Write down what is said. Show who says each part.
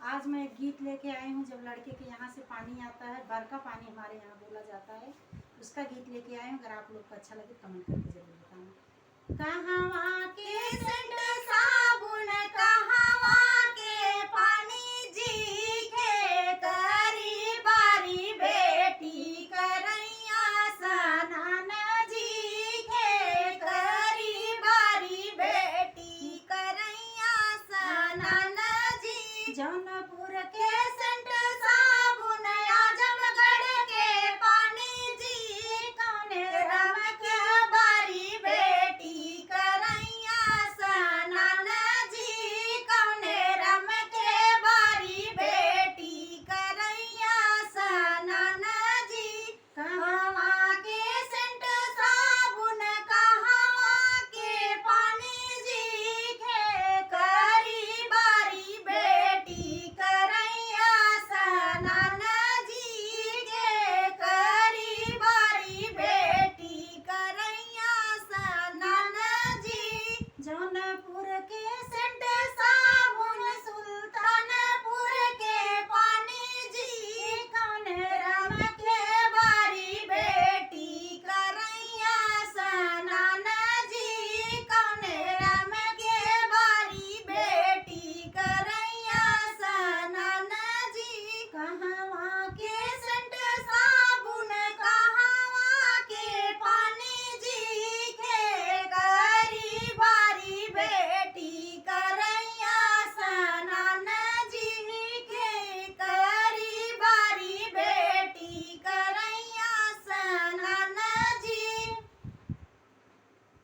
Speaker 1: आज मैं एक गीत लेके आई हूँ। जब लड़के के यहाँ से पानी आता है, बरका पानी हमारे यहाँ बोला जाता है, उसका गीत लेके आई हूँ। अगर आप लोग को अच्छा लगे कमेंट करके जरूर बताना। कहवा के सेंट साबुन, कहवा के पानी, जी के करी बारी बेटी करैया सनान, जी के करी बारी बेटी करैया सनान जी। जौनपुर के